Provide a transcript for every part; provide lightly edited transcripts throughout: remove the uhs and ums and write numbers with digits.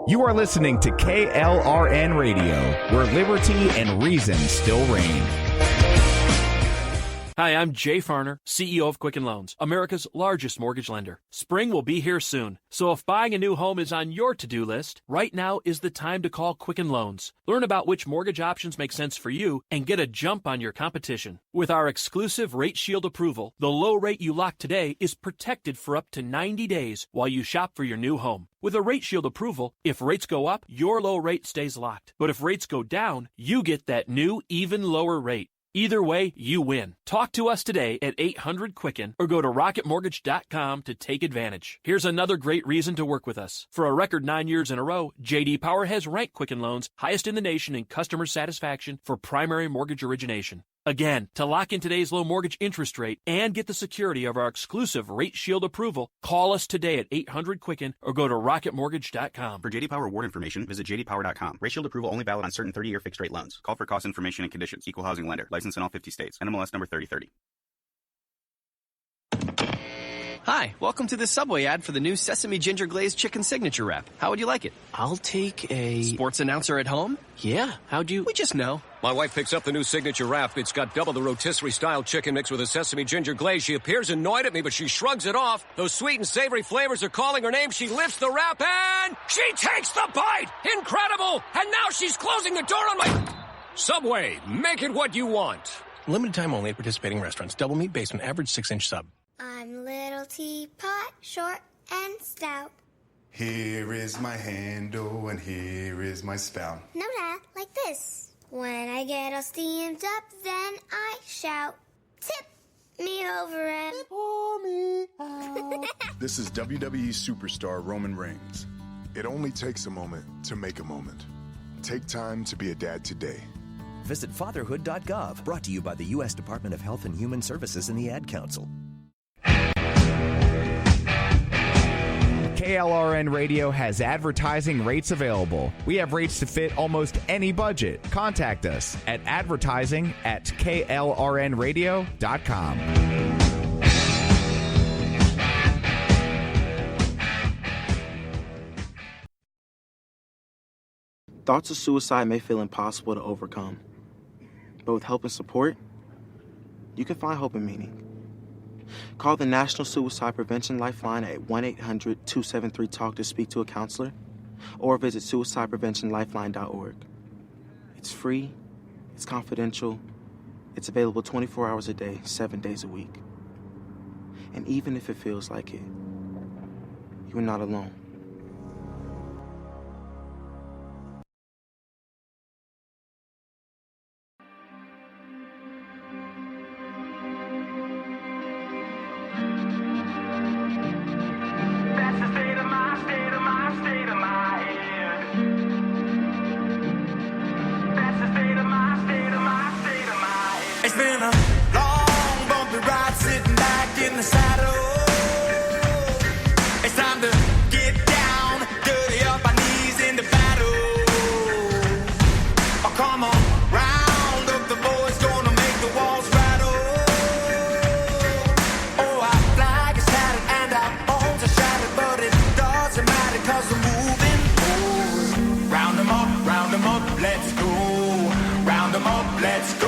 You are listening to KLRN Radio, where liberty and reason still reign. Hi, I'm Jay Farner, CEO of Quicken Loans, America's largest mortgage lender. Spring will be here soon, so if buying a new home is on your to-do list, right now is the time to call Quicken Loans. Learn about which mortgage options make sense for you and get a jump on your competition. With our exclusive Rate Shield approval, the low rate you lock today is protected for up to 90 days while you shop for your new home. With a Rate Shield approval, if rates go up, your low rate stays locked. But if rates go down, you get that new, even lower rate. Either way, you win. Talk to us today at 800-QUICKEN or go to rocketmortgage.com to take advantage. Here's another great reason to work with us. For a record 9 years in a row, J.D. Power has ranked Quicken Loans highest in the nation in customer satisfaction for primary mortgage origination. Again, to lock in today's low mortgage interest rate and get the security of our exclusive Rate Shield approval, call us today at 800-QUICKEN or go to rocketmortgage.com. For J.D. Power award information, visit jdpower.com. Rate Shield approval only valid on certain 30-year fixed-rate loans. Call for cost information and conditions. Equal housing lender. License in all 50 states. NMLS number 3030. Hi, welcome to the Subway ad for the new Sesame Ginger Glazed Chicken Signature Wrap. How would you like it? I'll take a... Sports announcer at home? Yeah, how'd you... We just know. My wife picks up the new Signature Wrap. It's got double the rotisserie-style chicken mixed with a sesame ginger glaze. She appears annoyed at me, but she shrugs it off. Those sweet and savory flavors are calling her name. She lifts the wrap and she takes the bite! Incredible! And now she's closing the door on my... Subway, make it what you want. Limited time only at participating restaurants. Double meat based on average 6-inch sub. I'm little teapot, short and stout. Here is my handle and here is my spout. No, Dad, like this. When I get all steamed up, then I shout, tip me over and pour me out. This is WWE superstar Roman Reigns. It only takes a moment to make a moment. Take time to be a dad today. Visit fatherhood.gov, brought to you by the U.S. Department of Health and Human Services and the Ad Council. KLRN Radio has advertising rates available. We have rates to fit almost any budget. Contact us at advertising@klrnradio.com. Thoughts of suicide may feel impossible to overcome, but with help and support, you can find hope and meaning. Call the National Suicide Prevention Lifeline at 1-800-273-TALK to speak to a counselor, or visit suicidepreventionlifeline.org. It's free, it's confidential, it's available 24 hours a day, 7 days a week. And even if it feels like it, you're not alone. It's been a long, bumpy ride sitting back in the saddle. It's time to get down, dirty up our knees in the battle. Oh, come on, round up the boys, gonna make the walls rattle. Oh, our flag is tattered and our bones are shattered, but it doesn't matter 'cause we're moving forward. Round them up, let's go. Round them up, let's go.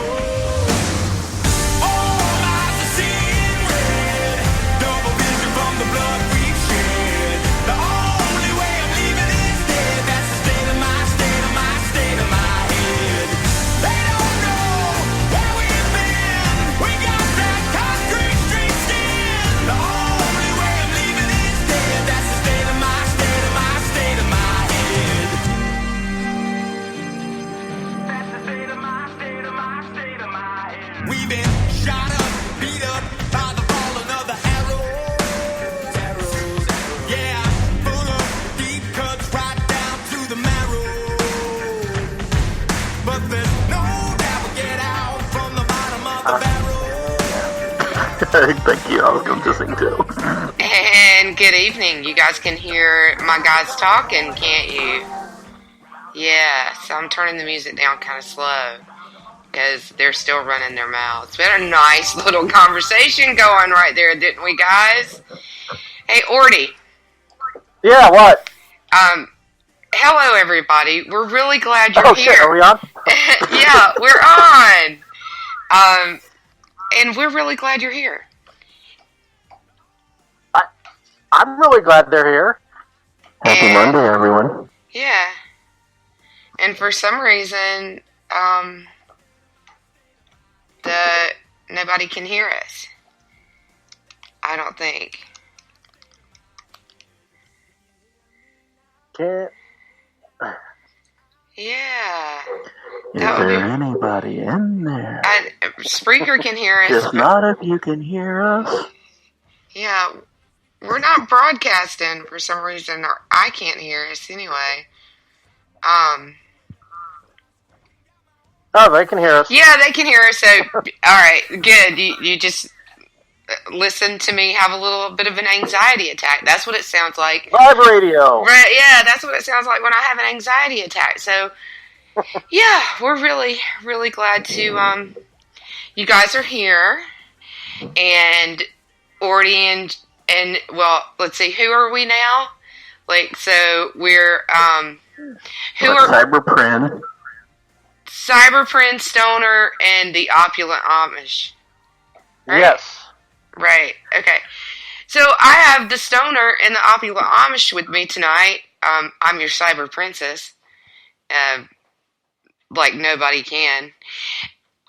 Thank you. I was going to sing too. And good evening. You guys can hear my guys talking, can't you? Yeah, so I'm turning the music down kind of slow because they're still running their mouths. We had a nice little conversation going right there, didn't we, guys? Hey, Orty. Yeah, what? hello, everybody. We're really glad you're here. Shit, are we on? Yeah, we're on. And we're really glad you're here. I'm really glad they're here. Happy Monday, everyone. Yeah. And for some reason, nobody can hear us. I don't think. Can't. Yeah. Is there anybody in there? Spreaker can hear us. Just not if you can hear us. Yeah. We're not broadcasting for some reason, or I can't hear us anyway. Oh, they can hear us. Yeah, they can hear us. So, all right, good. You just listen to me have a little bit of an anxiety attack. That's what it sounds like. Live radio. Right? Yeah, that's what it sounds like when I have an anxiety attack. So, yeah, we're really, really glad to. You guys are here, and Ordy and well, let's see, who are we now? Like, so we're Cyberprin, Stoner, and the Opulent Amish. Right? Yes. Right. Okay. So I have the Stoner and the Opulent Amish with me tonight. I'm your Cyber Princess. Like nobody can.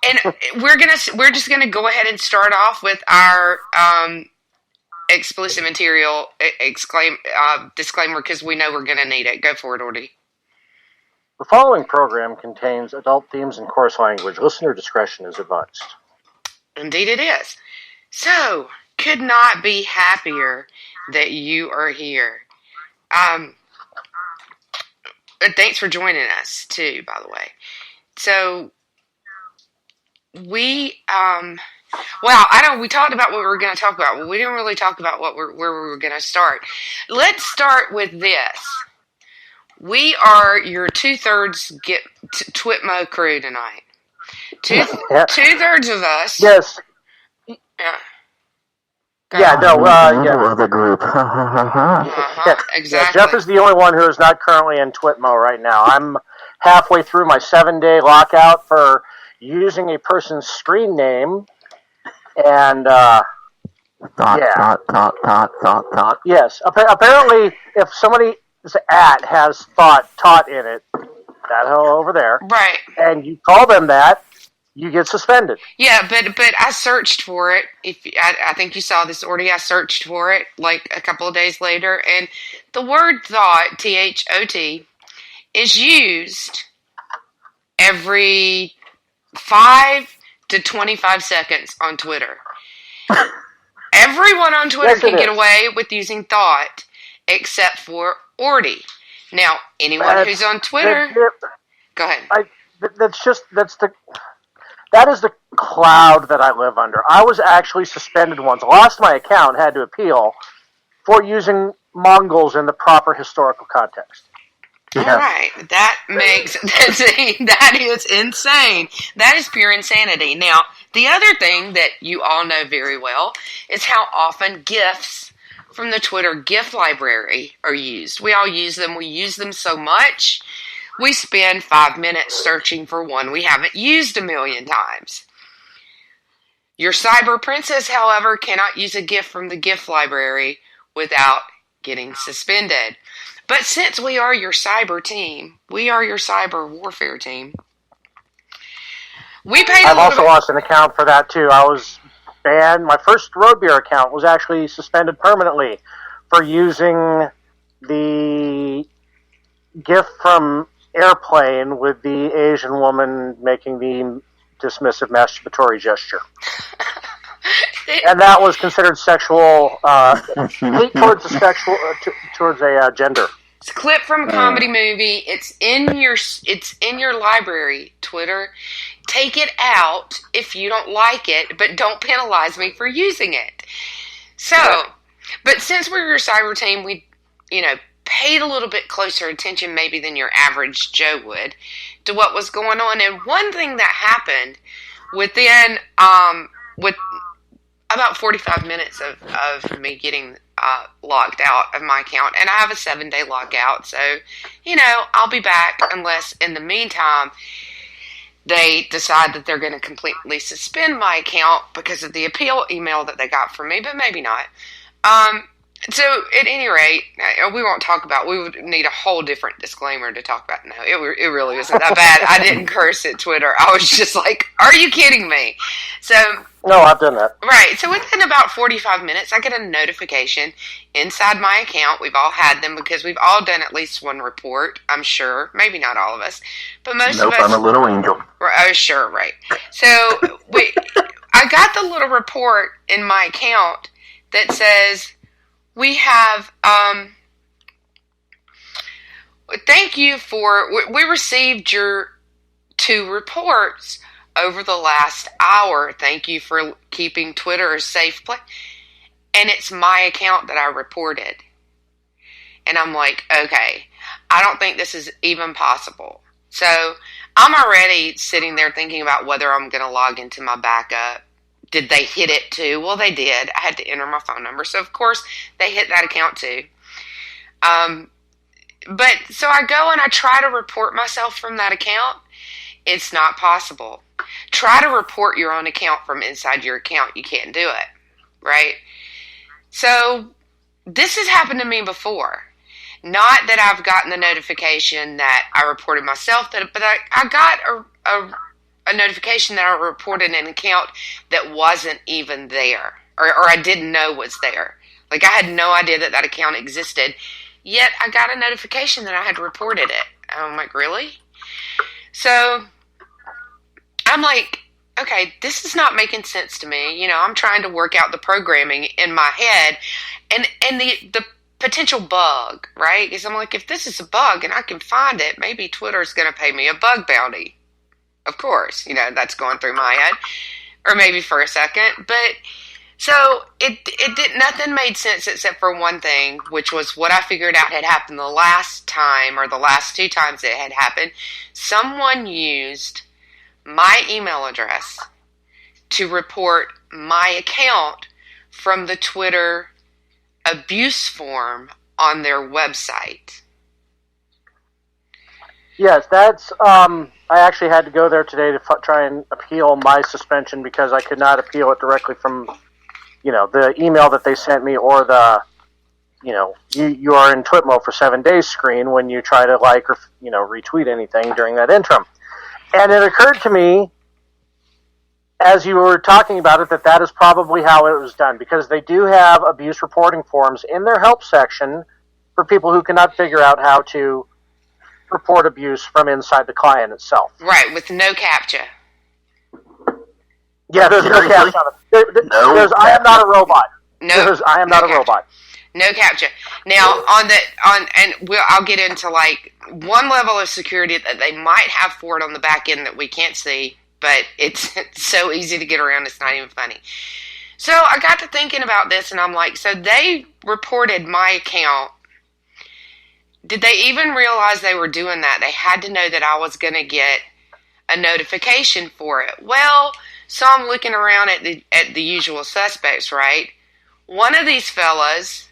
And we're just gonna go ahead and start off with our explicit material disclaimer because we know we're gonna need it. Go for it, Ordy. The following program contains adult themes and coarse language. Listener discretion is advised. Indeed it is. So, could not be happier that you are here. Thanks for joining us, too, by the way. So, we talked about what we were going to talk about. Well, we didn't really talk about where we were going to start. Let's start with this. We are your 2/3 Twitmo crew tonight. Two-thirds of us. Yes. Yeah. Yeah, no, yeah. The group. Exactly. Yeah, Jeff is the only one who is not currently in Twitmo right now. I'm halfway through my 7-day lockout for using a person's screen name, and Yes, apparently, if somebody's at has taught in it, that hell over there, right, and you call them that, you get suspended. Yeah, but I searched for it. I think you saw this, Ordy. I searched for it like a couple of days later, and the word "thought" (THOT) is used every 5 to 25 seconds on Twitter. Everyone on Twitter can get away with using "thought" except for Ordy. Now, anyone who's on Twitter, go ahead. That is the cloud that I live under. I was actually suspended once. Lost my account, had to appeal for using Mongols in the proper historical context. All right, that is insane. That is pure insanity. Now, the other thing that you all know very well is how often GIFs from the Twitter GIF library are used. We all use them. We use them so much. We spend 5 minutes searching for one we haven't used a million times. Your Cyber Princess, however, cannot use a GIF from the GIF library without getting suspended. But since we are your cyber team, we are your cyber warfare team, we paid I've also lost an account for that, too. I was banned. My first Road Beer account was actually suspended permanently for using the GIF from Airplane with the Asian woman making the dismissive masturbatory gesture. And that was considered sexual hate towards a gender. It's a clip from a comedy movie. It's in your library, Twitter. Take it out if you don't like it, but don't penalize me for using it. So, but since we're your cyber team, we, paid a little bit closer attention maybe than your average Joe would to what was going on. And one thing that happened within with about 45 minutes of me getting logged out of my account, and I have a 7-day lockout, so, I'll be back unless in the meantime they decide that they're going to completely suspend my account because of the appeal email that they got from me, but maybe not. So, at any rate, we won't talk about, we would need a whole different disclaimer to talk about. No, it really isn't that bad. I didn't curse at Twitter. I was just like, are you kidding me? So, no, I've done that. Right. So, within about 45 minutes, I get a notification inside my account. We've all had them because we've all done at least one report, I'm sure. Maybe not all of us, but most of us. Nope, I'm a little angel. Oh, sure, right. So, I got the little report in my account that says, we have, thank you for, we received your 2 reports over the last hour. Thank you for keeping Twitter a safe place. And it's my account that I reported. And I'm like, okay, I don't think this is even possible. So I'm already sitting there thinking about whether I'm going to log into my backup. Did they hit it too? Well, they did. I had to enter my phone number. So, of course, they hit that account too. But, so I go and I try to report myself from that account. It's not possible. Try to report your own account from inside your account. You can't do it. Right? So, this has happened to me before. Not that I've gotten the notification that I reported myself, but I got a notification that I reported an account that wasn't even there, or I didn't know was there. Like, I had no idea that account existed, yet I got a notification that I had reported it. I'm like, really? So, I'm like, okay, this is not making sense to me. I'm trying to work out the programming in my head, and the potential bug, right? Because I'm like, if this is a bug and I can find it, maybe Twitter's going to pay me a bug bounty. Of course, that's going through my head, or maybe for a second. But so nothing made sense except for one thing, which was what I figured out had happened the last time, or the last 2 times it had happened. Someone used my email address to report my account from the Twitter abuse form on their website. Yes, that's, I actually had to go there today to try and appeal my suspension because I could not appeal it directly from, the email that they sent me, or the, you are in Twitmo for 7 days screen when you try to like or, retweet anything during that interim. And it occurred to me, as you were talking about it, that is probably how it was done, because they do have abuse reporting forms in their help section for people who cannot figure out how to report abuse from inside the client itself. Right, with no CAPTCHA. Yeah, there's no CAPTCHA on it. There's I am not a robot. I am not a robot. No CAPTCHA. Now, I'll get into like one level of security that they might have for it on the back end that we can't see, but it's so easy to get around, it's not even funny. So I got to thinking about this, and I'm like, so they reported my account. Did they even realize they were doing that? They had to know that I was going to get a notification for it. Well, so I'm looking around at the usual suspects, right? One of these fellas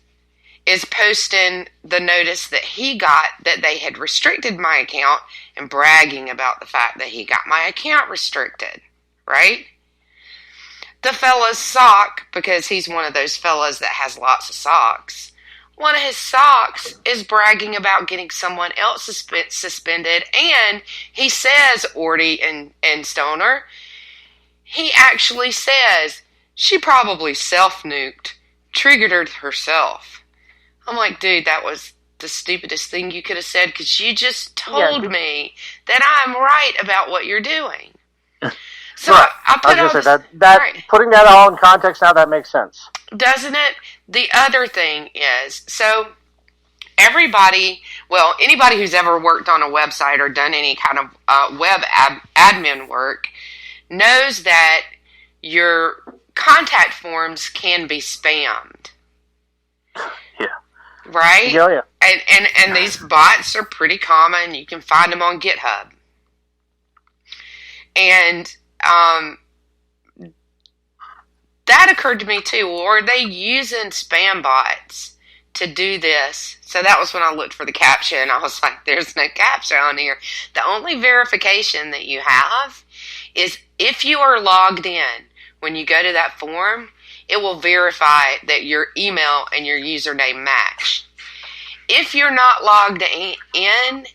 is posting the notice that he got that they had restricted my account and bragging about the fact that he got my account restricted, right? The fella's sock, because he's one of those fellas that has lots of socks, one of his socks is bragging about getting someone else suspended, and he says, Orty and Stoner, he actually says, she probably self-nuked, triggered her herself. I'm like, dude, that was the stupidest thing you could have said, because you just told me that I'm right about what you're doing. So right. I put all this, that right. Putting that all in context now, that makes sense. Doesn't it? The other thing is, so everybody, well, anybody who's ever worked on a website or done any kind of web admin work knows that your contact forms can be spammed. Yeah. Right? Yeah. And these bots are pretty common. You can find them on GitHub. And that occurred to me too. Or are they using spam bots to do this? So that was when I looked for the caption. I was like, there's no caption on here. The only verification that you have is if you are logged in when you go to that form, it will verify that your email and your username match. If you're not logged in,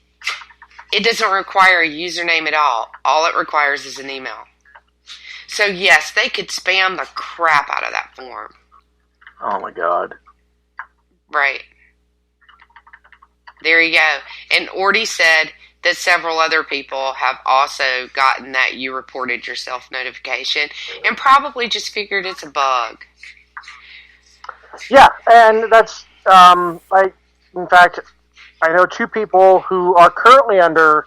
it doesn't require a username at all. All it requires is an email. So yes, they could spam the crap out of that form. Oh my God. Right. There you go. And Orty said that several other people have also gotten that you reported yourself notification and probably just figured it's a bug. Yeah, and that's, in fact, I know two people who are currently under,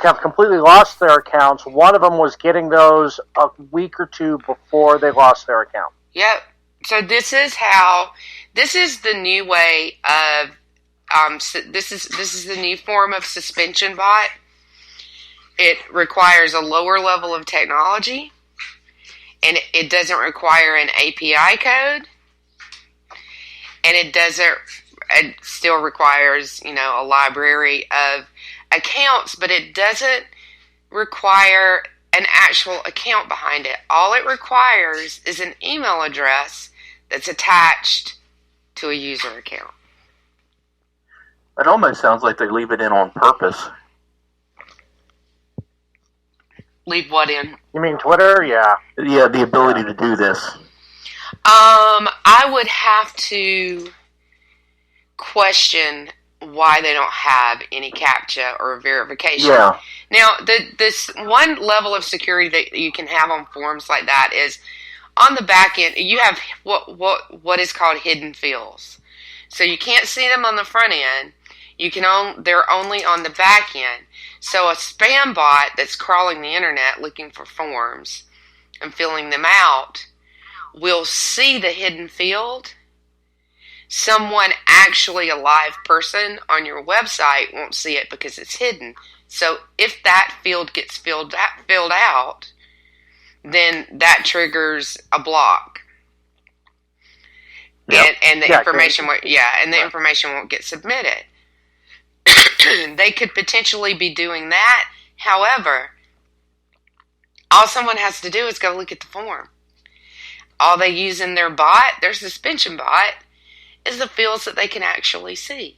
have completely lost their accounts. One of them was getting those a week or two before they lost their account. Yep. So this is the new way of, this is the new form of suspension bot. It requires a lower level of technology, and it doesn't require an API code, and it still requires, a library of accounts, but it doesn't require an actual account behind it. All it requires is an email address that's attached to a user account. It almost sounds like they leave it in on purpose. Leave what in? You mean Twitter? Yeah. Yeah, the ability to do this. I would have to question why they don't have any CAPTCHA or verification. Yeah. Now, this one level of security that you can have on forums like that is on the back end. You have what is called hidden fields, so you can't see them on the front end. They're only on the back end. So a spam bot that's crawling the internet looking for forms and filling them out will see the hidden field. Someone, actually a live person on your website, won't see it because it's hidden. So if that field gets filled out, then that triggers a block. Yep. And the information information won't get submitted. They could potentially be doing that. However, all someone has to do is go look at the form. All they use in their bot, their suspension bot, is the fields that they can actually see.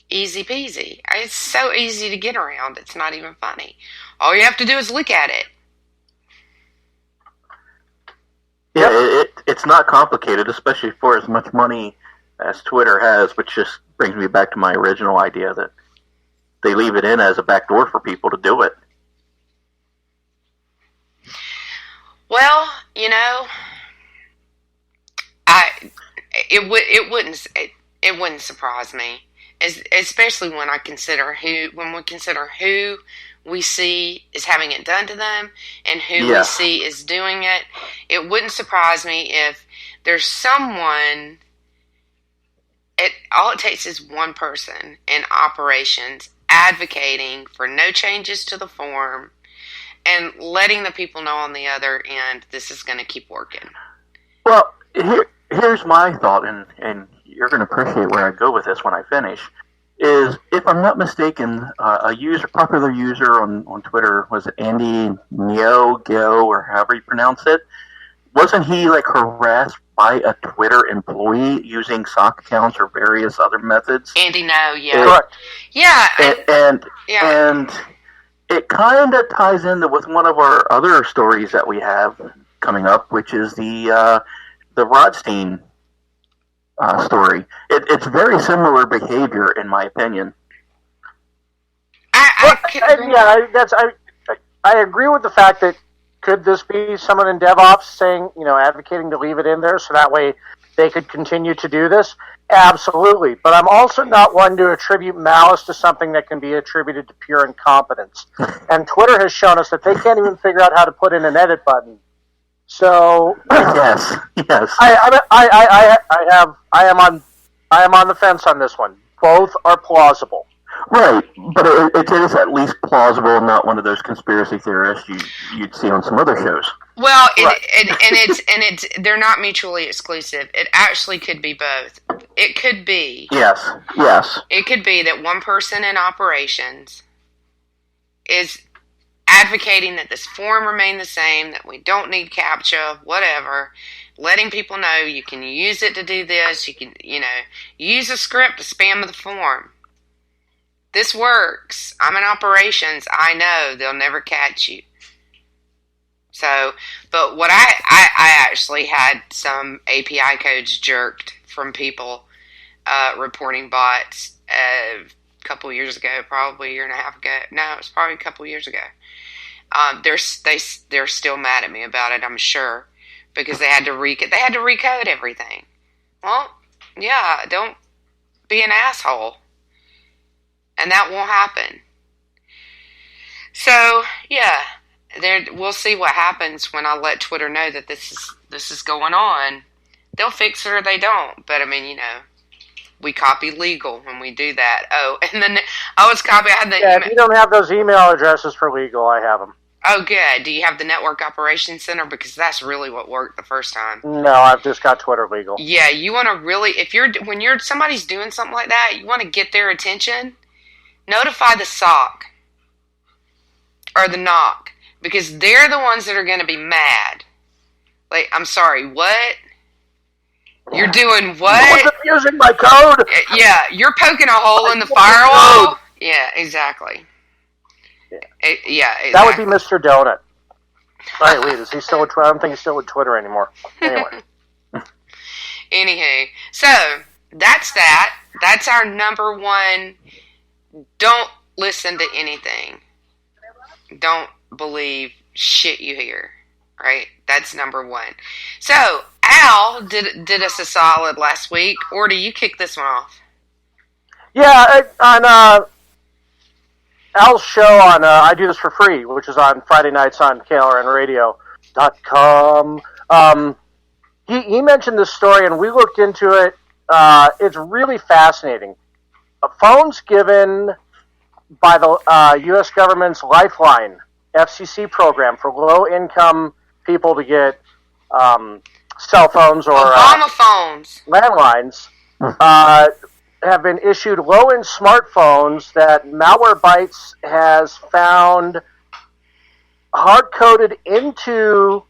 Easy peasy. It's so easy to get around. It's not even funny. All you have to do is look at it. Yeah, it's not complicated, especially for as much money as Twitter has, which just brings me back to my original idea that they leave it in as a backdoor for people to do it. Well, it wouldn't surprise me, especially when we consider who we see is having it done to them and who we see is doing it. It wouldn't surprise me if there's someone. All it takes is one person in operations advocating for no changes to the form and letting the people know on the other end this is going to keep working. Well, here's my thought, and you're going to appreciate where I go with this when I finish, is, if I'm not mistaken, a popular user on Twitter, was it Andy Ngo, or however you pronounce it? Wasn't he harassed by a Twitter employee using sock accounts or various other methods? Andy No, yeah. Correct. Yeah. And it kind of ties into with one of our other stories that we have coming up, which is the Rodstein story. It's very similar behavior, in my opinion. I agree with the fact that could this be someone in DevOps saying, advocating to leave it in there so that way they could continue to do this? Absolutely. But I'm also not one to attribute malice to something that can be attributed to pure incompetence. And Twitter has shown us that they can't even figure out how to put in an edit button. So yes. I am on the fence on this one. Both are plausible. Right, but it is at least plausible, not one of those conspiracy theorists you'd see on some other shows. Well, it's they're not mutually exclusive. It actually could be both. It could be. Yes. It could be that one person in operations is advocating that this form remain the same, that we don't need CAPTCHA, whatever, letting people know you can use it to do this, you can, use a script to spam the form. This works. I'm in operations. I know they'll never catch you. So, but what I actually had some API codes jerked from people reporting bots a couple years ago, probably a year and a half ago. No, it was probably a couple years ago. They're still mad at me about it, I'm sure, because they had to recode everything. Well, yeah, don't be an asshole. And that won't happen. So, yeah, we'll see what happens when I let Twitter know that this is going on. They'll fix it or they don't. But, I mean, we copy legal when we do that. Oh, and then I had the email. If you don't have those email addresses for legal, I have them. Oh, good. Do you have the Network Operations Center? Because that's really what worked the first time. No, I've just got Twitter legal. Yeah, you want to really, when somebody's doing something like that, you want to get their attention. Notify the SOC or the NOC, because they're the ones that are going to be mad. Like, I'm sorry, what? You're doing what? No one's using my code. Yeah, you're poking a hole in the firewall. Yeah, exactly. Yeah, exactly. That would be Mr. Donut. Wait, is he still with Twitter? I don't think he's still with Twitter anymore. Anyway. Anywho, so that's that. That's our number one. Don't listen to anything. Don't believe shit you hear. Right? That's number one. So, Al did us a solid last week, or do you kick this one off? Yeah, on Al's show on I Do This For Free, which is on Friday nights on KLRNRadio.com. He mentioned this story, and we looked into it. It's really fascinating. Phones given by the U.S. government's Lifeline FCC program for low-income people to get cell phones or Obama phones, landlines, have been issued low-end smartphones that Malwarebytes has found hard-coded into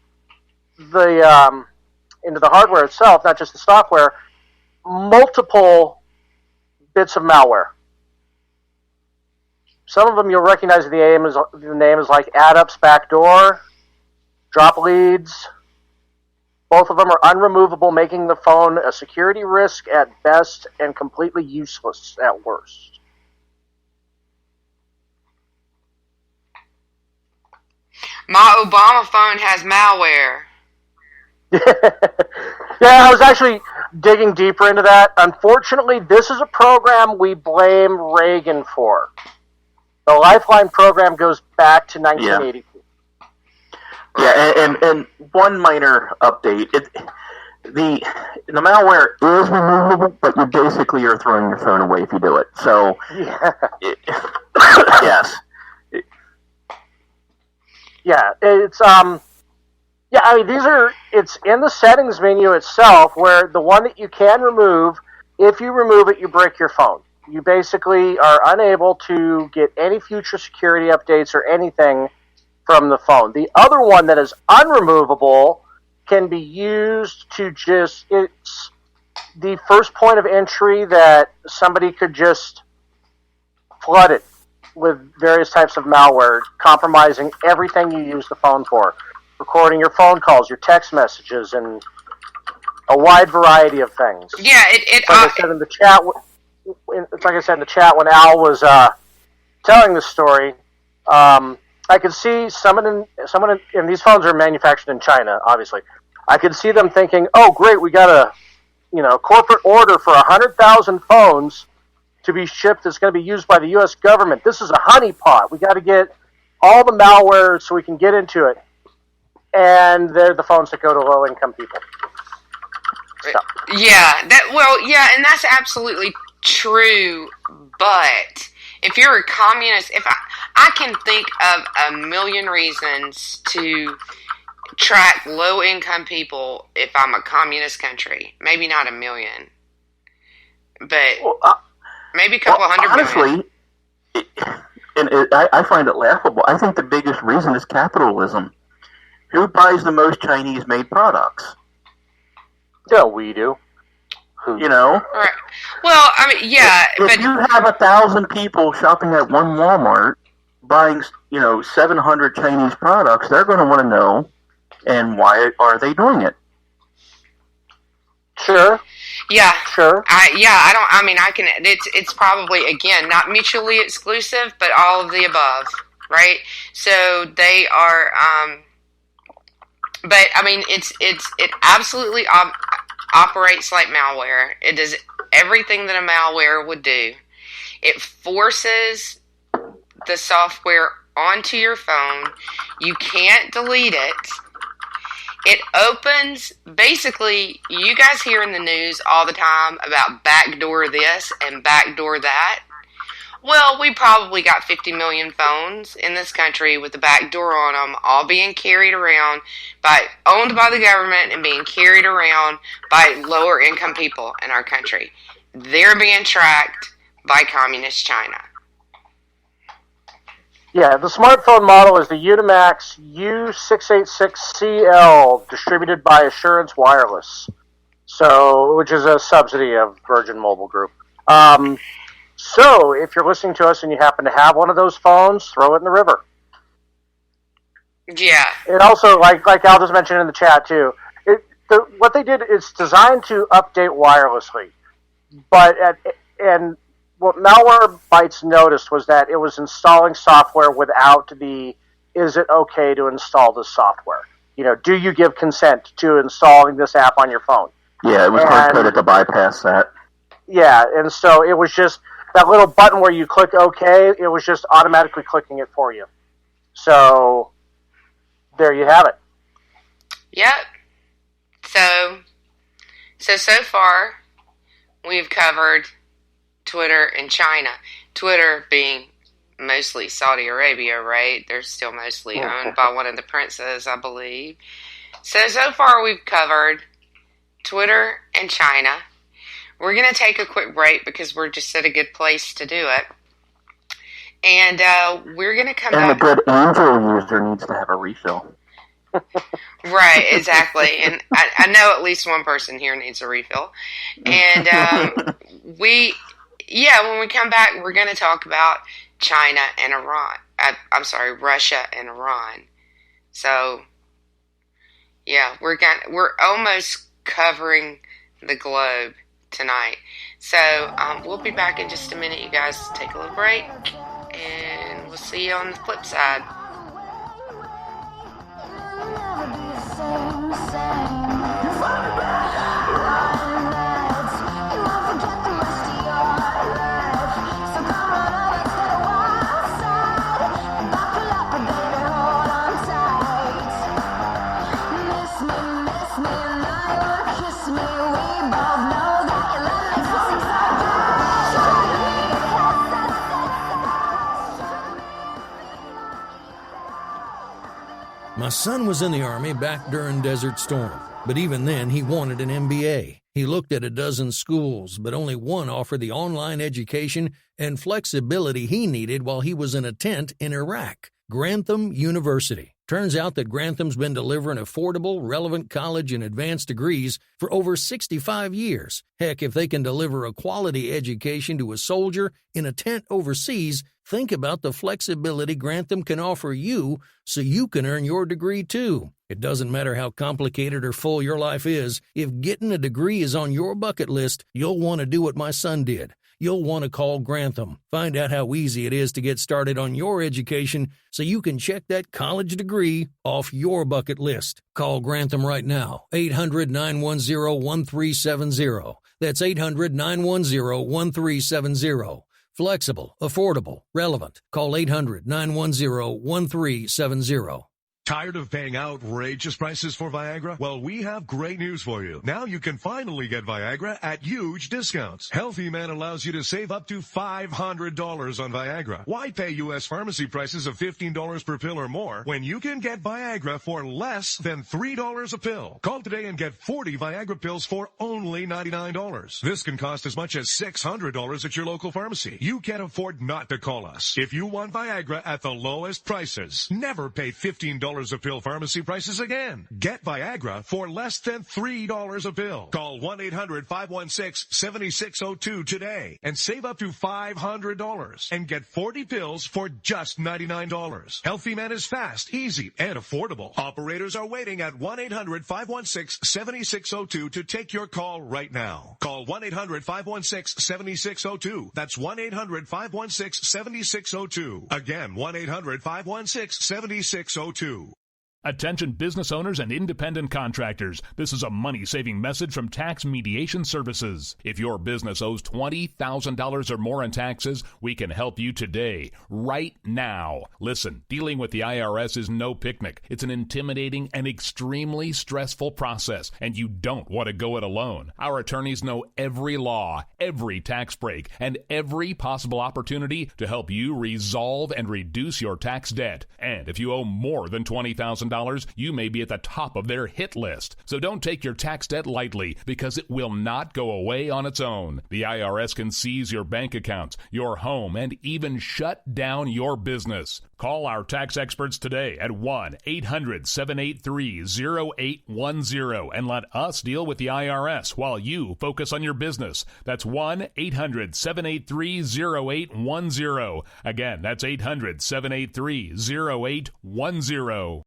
the hardware itself, not just the software, multiple bits of malware. Some of them you'll recognize the name is like AddUp's Backdoor, Drop Leads. Both of them are unremovable, making the phone a security risk at best and completely useless at worst. My Obama phone has malware. Yeah, I was actually digging deeper into that. Unfortunately, this is a program we blame Reagan for. The Lifeline program goes back to 1982. Yeah, and one minor update. The malware is removable, but you basically are throwing your phone away if you do it. So, yes. Yeah, it's it's in the settings menu itself, where the one that you can remove, if you remove it, you break your phone. You basically are unable to get any future security updates or anything from the phone. The other one that is unremovable can be used to it's the first point of entry that somebody could just flood it with various types of malware, compromising everything you use the phone for, recording your phone calls, your text messages, and a wide variety of things. Yeah, like I said in the chat. Like I said in the chat when Al was telling the story, I could see someone in these phones are manufactured in China, obviously. I could see them thinking, "Oh, great, we got a corporate order for 100,000 phones to be shipped that's going to be used by the U.S. government. This is a honeypot. We got to get all the malware so we can get into it." And they're the phones that go to low-income people. So. Yeah, and that's absolutely true, but if you're a communist, if I can think of a million reasons to track low-income people if I'm a communist country. Maybe not a million, but maybe a couple hundred million. I find it laughable. I think the biggest reason is capitalism. Who buys the most Chinese-made products? Yeah, we do. Who? You know? Right. Well, I mean, yeah. If you have 1,000 people shopping at one Walmart buying, 700 Chinese products, they're going to want to know, and why are they doing it? Sure. Yeah. Sure. It's probably, again, not mutually exclusive, but all of the above, right? So they are, but I mean, it absolutely operates like malware. It does everything that a malware would do. It forces the software onto your phone. You can't delete it. It opens, basically, you guys hear in the news all the time about backdoor this and backdoor that. Well, we probably got 50 million phones in this country with the backdoor on them, all being carried around owned by the government and being carried around by lower income people in our country. They're being tracked by communist China. Yeah, the smartphone model is the Unimax U686CL, distributed by Assurance Wireless, which is a subsidy of Virgin Mobile Group. So, if you're listening to us and you happen to have one of those phones, throw it in the river. Yeah. It also, like Al just mentioned in the chat too, what they did is designed to update wirelessly, and what Malwarebytes noticed was that it was installing software without is it okay to install this software? Do you give consent to installing this app on your phone? Yeah, it was hard-coded to bypass that. Yeah, and so it was just that little button where you click OK, it was just automatically clicking it for you. So, there you have it. Yep. So far, we've covered Twitter and China. Twitter being mostly Saudi Arabia, right? They're still mostly owned by one of the princes, I believe. So far we've covered Twitter and China. We're going to take a quick break because we're just at a good place to do it. And we're going to come back. And a good Angel user needs to have a refill. Right, exactly. And I know at least one person here needs a refill. And when we come back, we're going to talk about China and Iran. Russia and Iran. So, yeah, we're almost covering the globe tonight. So, we'll be back in just a minute, you guys. Take a little break, and we'll see you on the flip side. My son was in the Army back during Desert Storm, but even then he wanted an MBA. He looked at a dozen schools, but only one offered the online education and flexibility he needed while he was in a tent in Iraq, Grantham University. Turns out that Grantham's been delivering affordable, relevant college and advanced degrees for over 65 years. Heck, if they can deliver a quality education to a soldier in a tent overseas, think about the flexibility Grantham can offer you so you can earn your degree too. It doesn't matter how complicated or full your life is. If getting a degree is on your bucket list, you'll want to do what my son did. You'll want to call Grantham. Find out how easy it is to get started on your education so you can check that college degree off your bucket list. Call Grantham right now, 800-910-1370. That's 800-910-1370. Flexible, affordable, relevant. Call 800-910-1370. Tired of paying outrageous prices for Viagra? Well, we have great news for you. Now you can finally get Viagra at huge discounts. Healthy Man allows you to save up to $500 on Viagra. Why pay U.S. pharmacy prices of $15 per pill or more when you can get Viagra for less than $3 a pill? Call today and get 40 Viagra pills for only $99. This can cost as much as $600 at your local pharmacy. You can't afford not to call us. If you want Viagra at the lowest prices, never pay $15 a pill pharmacy prices again. Get Viagra for less than $3 a pill. Call 1-800-516-7602 today and save up to $500 and get 40 pills for just $99. Healthy Man is fast, easy, and affordable. Operators are waiting at 1-800-516-7602 to take your call right now. Call 1-800-516-7602. That's 1-800-516-7602. Again, 1-800-516-7602. Attention business owners and independent contractors. This is a money-saving message from Tax Mediation Services. If your business owes $20,000 or more in taxes, we can help you today, right now. Listen, dealing with the IRS is no picnic. It's an intimidating and extremely stressful process, and you don't want to go it alone. Our attorneys know every law, every tax break, and every possible opportunity to help you resolve and reduce your tax debt. And if you owe more than $20,000, you may be at the top of their hit list. So don't take your tax debt lightly, because it will not go away on its own. The IRS can seize your bank accounts, your home, and even shut down your business. Call our tax experts today at 1-800-783-0810 and let us deal with the IRS while you focus on your business. That's 1-800-783-0810. Again, that's 800-783-0810.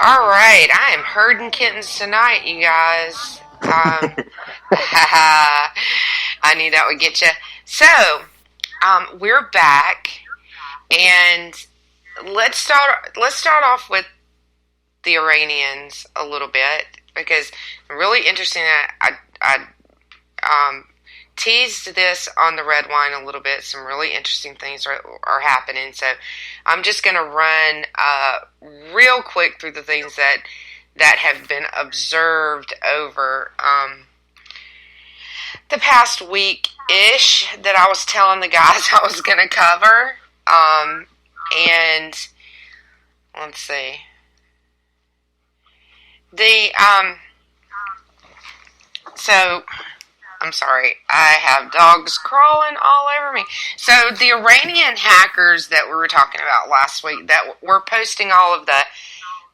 All right, I am herding kittens tonight, you guys. I knew that would get you. So, we're back, and let's start off with the Iranians a little bit, because really interesting that I teased this on the red wine a little bit. Some really interesting things are happening. So I'm just going to run real quick through the things that have been observed over the past week-ish that I was telling the guys I was going to cover. And let's see. So I'm sorry, I have dogs crawling all over me. So the Iranian hackers that we were talking about last week, that were posting all of the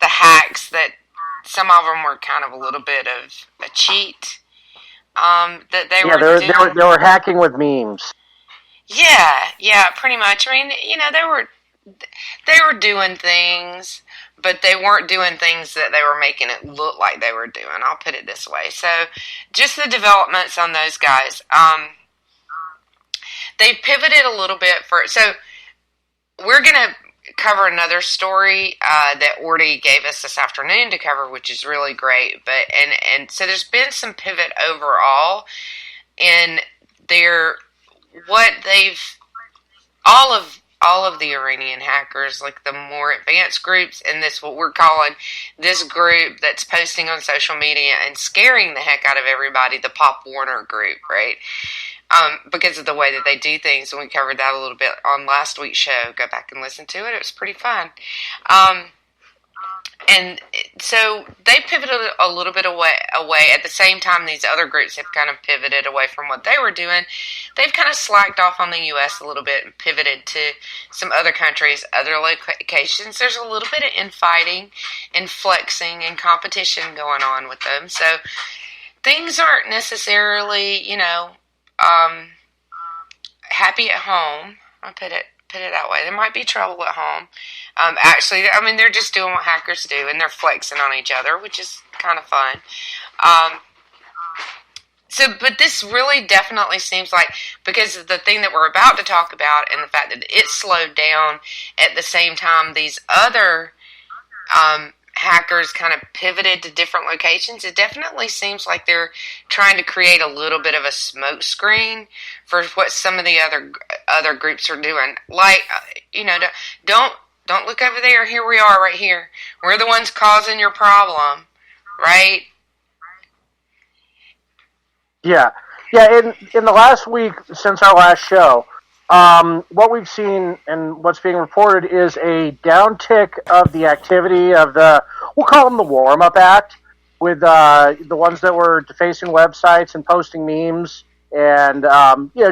hacks, that some of them were kind of a little bit of a cheat. That they were hacking with memes. Yeah, pretty much. I mean, they were doing things, but they weren't doing things that they were making it look like they were doing. I'll put it this way. So, just the developments on those guys. They pivoted a little bit so we're going to cover another story that Orty gave us this afternoon to cover, which is really great. But and so there's been some pivot overall in all of the Iranian hackers, like the more advanced groups, and this what we're calling this group that's posting on social media and scaring the heck out of everybody, the Pop Warner group, right? Because of the way that they do things, and we covered that a little bit on last week's show. Go back and listen to it. It was pretty fun. And so they pivoted a little bit away. At the same time, these other groups have kind of pivoted away from what they were doing. They've kind of slacked off on the U.S. a little bit and pivoted to some other countries, other locations. There's a little bit of infighting and flexing and competition going on with them. So things aren't necessarily, happy at home. I'll put it that way. There might be trouble at home. Actually, I mean, they're just doing what hackers do, and they're flexing on each other, which is kind of fun. But this really definitely seems like, because of the thing that we're about to talk about and the fact that it slowed down at the same time these other hackers kind of pivoted to different locations, it definitely seems like they're trying to create a little bit of a smoke screen for what some of the other groups are doing. Like, don't look over there. Here we are right here. We're the ones causing your problem, right? Yeah. In the last week since our last show, what we've seen and what's being reported is a downtick of the activity of we'll call them the warm-up act, with the ones that were defacing websites and posting memes and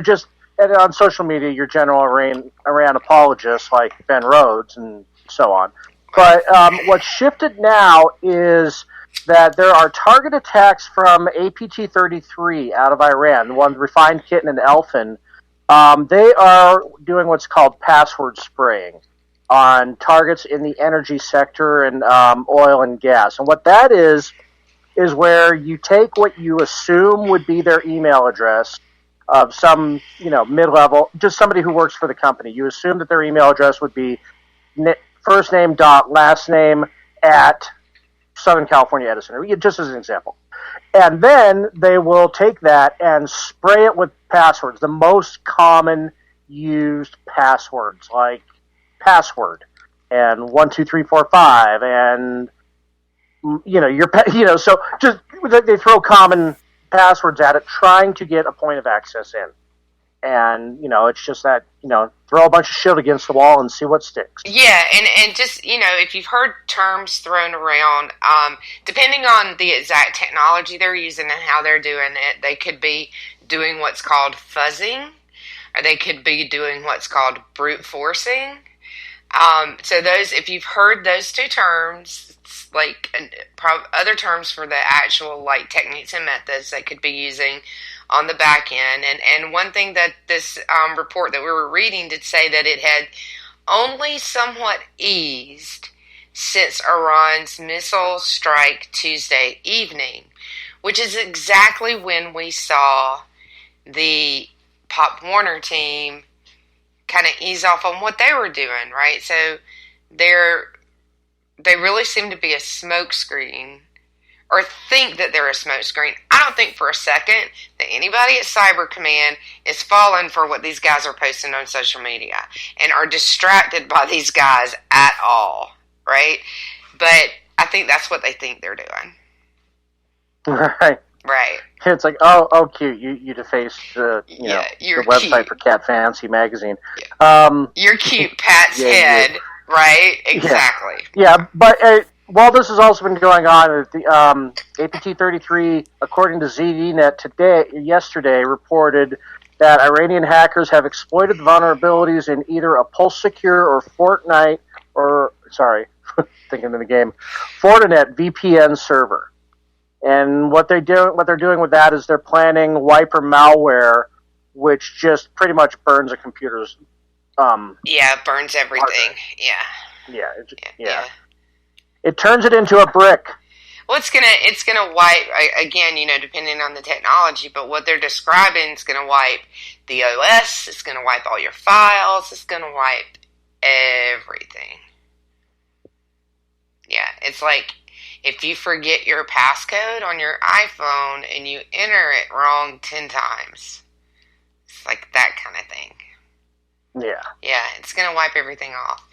just on social media, your general Iran apologists like Ben Rhodes and so on. But what's shifted now is that there are target attacks from APT-33 out of Iran, the ones Refined Kitten and Elfin. They are doing what's called password spraying on targets in the energy sector and oil and gas. And what that is where you take what you assume would be their email address of some, mid-level, just somebody who works for the company. You assume that their email address would be first name dot last name at Southern California Edison, just as an example. And then they will take that and spray it with passwords, the most common used passwords, like password and 12345 and so just they throw common passwords at it, trying to get a point of access in. And, it's just that, throw a bunch of shit against the wall and see what sticks. Yeah, and just, if you've heard terms thrown around, depending on the exact technology they're using and how they're doing it, they could be doing what's called fuzzing, or they could be doing what's called brute forcing. So those, if you've heard those two terms, it's like other terms for the actual, like, techniques and methods they could be using on the back end. And one thing that this report that we were reading did say that it had only somewhat eased since Iran's missile strike Tuesday evening, which is exactly when we saw the Pop Warner team kind of ease off on what they were doing, right? So they really seem to be a smokescreen, or think that they're a smokescreen. I don't think for a second that anybody at Cyber Command is falling for what these guys are posting on social media and are distracted by these guys at all, right? But I think that's what they think they're doing. Right. Right. It's like, oh, cute. You defaced the website cute for Cat Fancy magazine. You're cute, Pat's head, right? Exactly. Yeah, but while this has also been going on, the APT-33, according to ZDNet yesterday, reported that Iranian hackers have exploited the vulnerabilities in either a Pulse Secure or Fortinet VPN server. And what they're doing with that is they're planning wiper malware, which just pretty much burns a computer's. Burns everything. Yeah. It turns it into a brick. Well, it's gonna wipe again, depending on the technology. But what they're describing is gonna wipe the OS. It's gonna wipe all your files. It's gonna wipe everything. Yeah, it's like if you forget your passcode on your iPhone and you enter it wrong 10 times. It's like that kind of thing. Yeah. Yeah, it's gonna wipe everything off.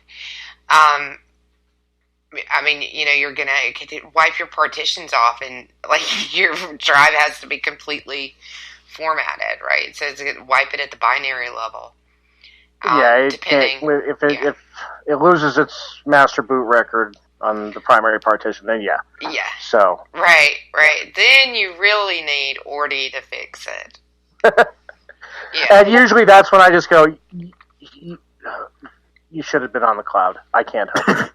I mean, you're going to wipe your partitions off, and like your drive has to be completely formatted, right? So it's going to wipe it at the binary level. It can't. If it loses its master boot record on the primary partition, then yeah. So right. Then you really need Ordi to fix it. And usually that's when I just go, you should have been on the cloud. I can't help you.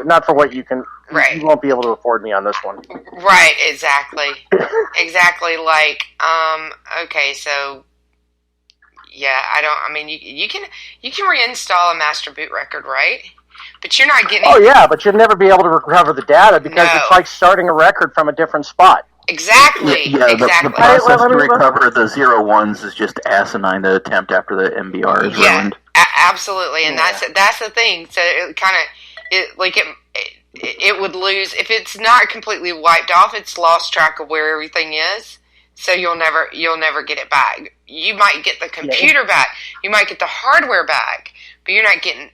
Not for what you can. Right. You won't be able to afford me on this one. Right. Exactly. Like, okay, so yeah, you can reinstall a master boot record, right? But you're not getting. Oh yeah, but you'll never be able to recover the data because it's like starting a record from a different spot. Exactly. Yeah, exactly. The process to recover the 0-1s is just asinine. The attempt after the MBR is ruined. Absolutely, and that's the thing. So it kind of it would lose if it's not completely wiped off. It's lost track of where everything is, so you'll never get it back. You might get the computer back, you might get the hardware back, but you're not getting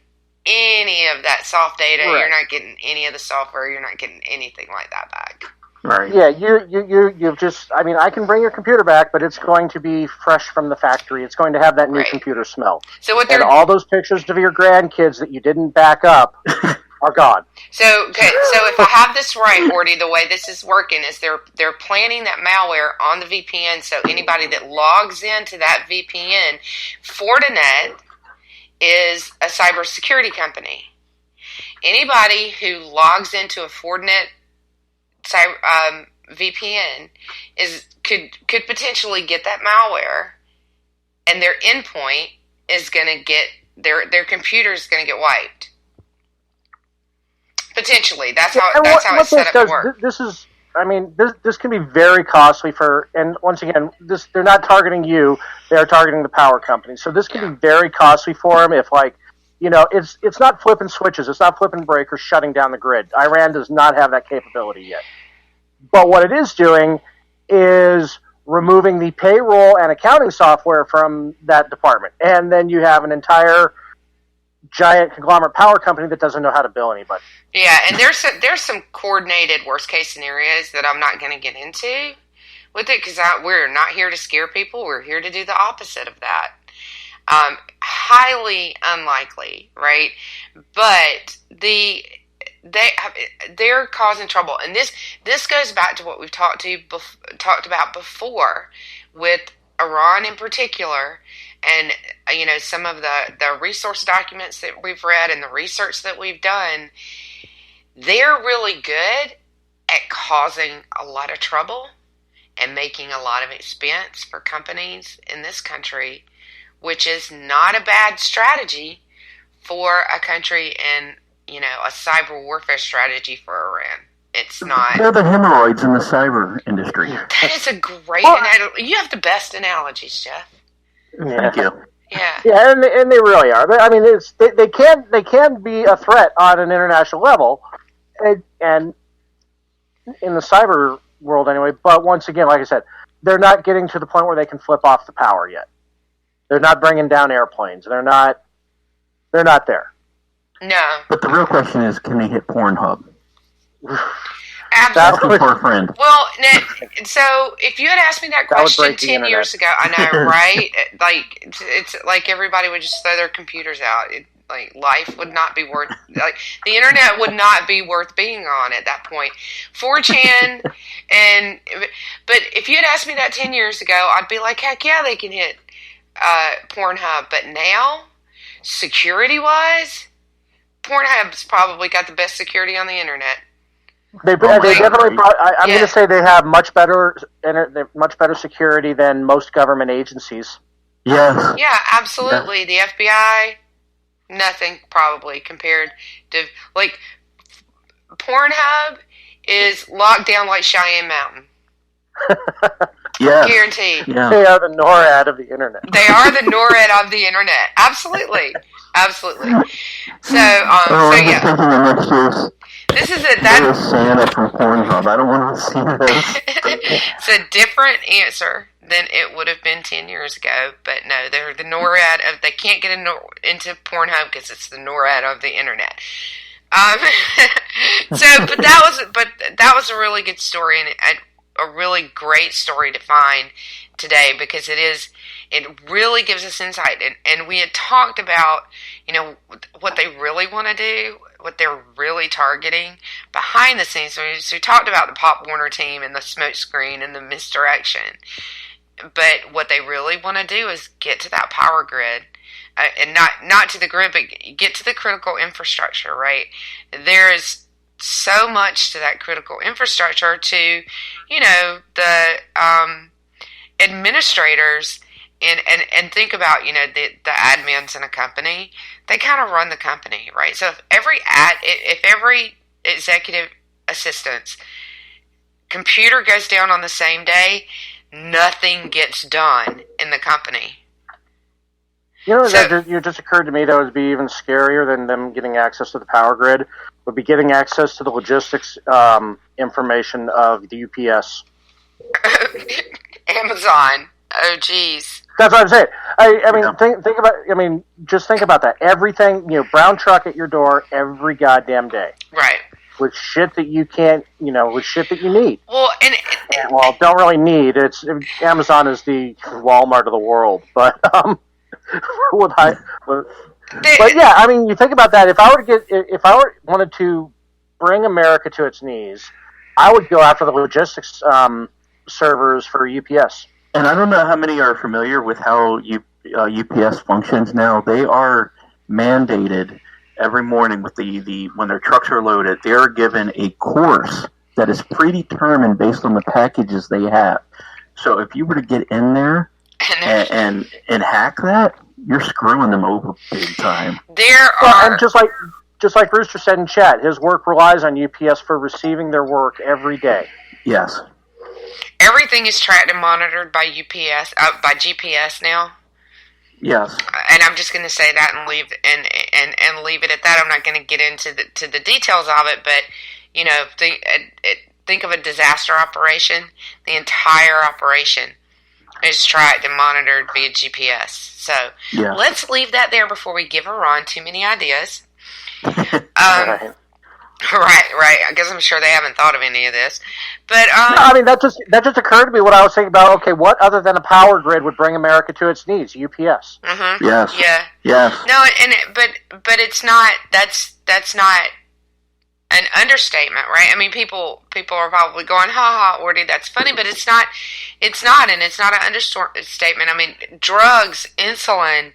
any of that soft data. Right. You're not getting any of the software. You're not getting anything like that back. Right. Yeah, you've just. I mean, I can bring your computer back, but it's going to be fresh from the factory. It's going to have that new computer smell. So and all those pictures of your grandkids that you didn't back up are gone. So if I have this right, Horty, the way this is working is they're planting that malware on the VPN. So anybody that logs into that VPN, Fortinet is a cybersecurity company. Anybody who logs into a Fortinet VPN could potentially get that malware, and their endpoint is going to get their computer is going to get wiped. Potentially, that's how it's set up to work. This can be very costly and once again, they're not targeting you; they are targeting the power company. So this can be very costly for them if, it's not flipping switches, it's not flipping breakers, shutting down the grid. Iran does not have that capability yet. But what it is doing is removing the payroll and accounting software from that department, and then you have an entire giant conglomerate power company that doesn't know how to bill anybody. Yeah, and there's some coordinated worst case scenarios that I'm not going to get into with it because we're not here to scare people. We're here to do the opposite of that. Highly unlikely, right? But they're causing trouble, and this goes back to what we've talked about before with Iran in particular. And, some of the resource documents that we've read and the research that we've done, they're really good at causing a lot of trouble and making a lot of expense for companies in this country, which is not a bad strategy for a country and, a cyber warfare strategy for Iran. It's not. They're the hemorrhoids in the cyber industry. That is a great analogy. You have the best analogies, Jeff. Thank you. Yeah, and they really are. I mean, they can be a threat on an international level, and in the cyber world anyway. But once again, like I said, they're not getting to the point where they can flip off the power yet. They're not bringing down airplanes. They're not there. No. But the real question is, can they hit Pornhub? Absolutely. For a friend. Well, so if you had asked me that question 10 years ago, I know, right? It's like everybody would just throw their computers out. Life would not be worth, the internet would not be worth being on at that point. 4chan, but if you had asked me that 10 years ago, I'd be like, heck yeah, they can hit Pornhub. But now, security-wise, Pornhub's probably got the best security on the internet. They definitely. I'm going to say they have much better security than most government agencies. Yes. Yeah, absolutely. Yeah. The FBI, nothing probably compared to Pornhub is locked down like Cheyenne Mountain. Yeah, guaranteed. Yeah. They are the NORAD of the internet. They are the NORAD of the internet. Absolutely. So, yeah. This is Santa from Pornhub. I don't want to see this. It's a different answer than it would have been 10 years ago. But no, they're the NORAD of. They can't get into Pornhub because it's the NORAD of the internet. But that was a really good story and a really great story to find today because it really gives us insight. And we had talked about, what they really want to do, what they're really targeting behind the scenes. So we talked about the Pop Warner team and the smoke screen and the misdirection. But what they really want to do is get to that power grid. And not to the grid, but get to the critical infrastructure, right? There's so much to that critical infrastructure to, the administrators and think about, the admins in a company, they kind of run the company, right? So if every executive assistant computer goes down on the same day, nothing gets done in the company. You know, it just occurred to me that would be even scarier than them getting access to the power grid, would be getting access to the logistics information of the UPS. Amazon. Oh, geez. That's what I'm saying. I mean, think about. I mean, just think about that. Everything, brown truck at your door every goddamn day. Right. With shit that you can't, with shit that you need. Well, don't really need. Amazon is the Walmart of the world, but but yeah, I mean, you think about that. If I wanted to bring America to its knees, I would go after the logistics servers for UPS. And I don't know how many are familiar with how UPS functions now. They are mandated every morning with when their trucks are loaded. They are given a course that is predetermined based on the packages they have. So if you were to get in there and hack that, you're screwing them over big time. And just like Rooster said in chat, his work relies on UPS for receiving their work every day. Yes. Everything is tracked and monitored by UPS, by GPS now. Yes. And I'm just going to say that and leave leave it at that. I'm not going to get into the details of it, but think of a disaster operation. The entire operation is tracked and monitored via GPS. So let's leave that there before we give Iran too many ideas. Right. I guess I'm sure they haven't thought of any of this, but no, I mean that just occurred to me. What I was thinking about. Okay, what other than a power grid would bring America to its knees? UPS. Mm-hmm. Yes. Yeah. Yes. No, but it's not. That's not an understatement, right? I mean, people are probably going, "Ha ha, Ordy, that's funny," but it's not. It's not, and it's not an understatement. I mean, drugs, insulin,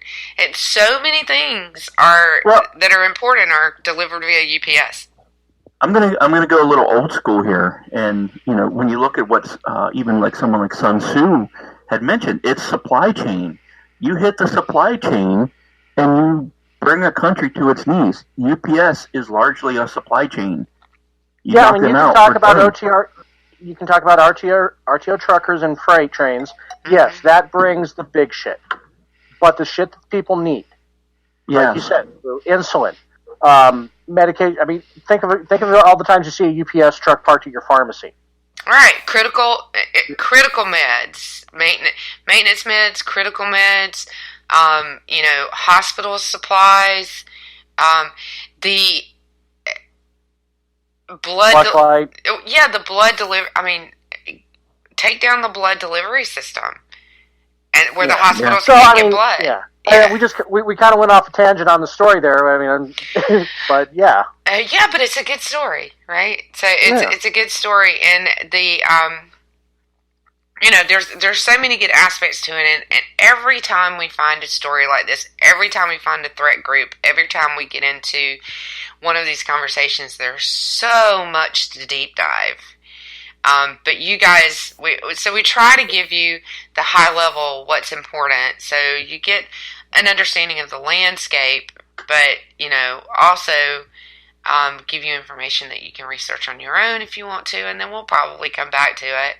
so many things that are important are delivered via UPS. I'm gonna go a little old school here, and when you look at what's even like someone like Sun Tzu had mentioned, it's supply chain. You hit the supply chain, and you bring a country to its knees. UPS is largely a supply chain. You can talk about OTR. You can talk about RTO truckers and freight trains. Mm-hmm. Yes, that brings the big shit, but the shit that people need, like you said, insulin. Medication. I mean, think of all the times you see a UPS truck parked at your pharmacy. All right, critical meds, maintenance meds, critical meds. Hospital supplies. The blood. The blood delivery. I mean, take down the blood delivery system, and where the hospitals can't get blood. Yeah. We kind of went off a tangent on the story there. I mean, but yeah. But it's a good story, right? So it's a good story, and the there's so many good aspects to it, and every time we find a story like this, every time we find a threat group, every time we get into one of these conversations, there's so much to deep dive. But you guys, we try to give you the high level what's important, so you get an understanding of the landscape, but also give you information that you can research on your own if you want to, and then we'll probably come back to it.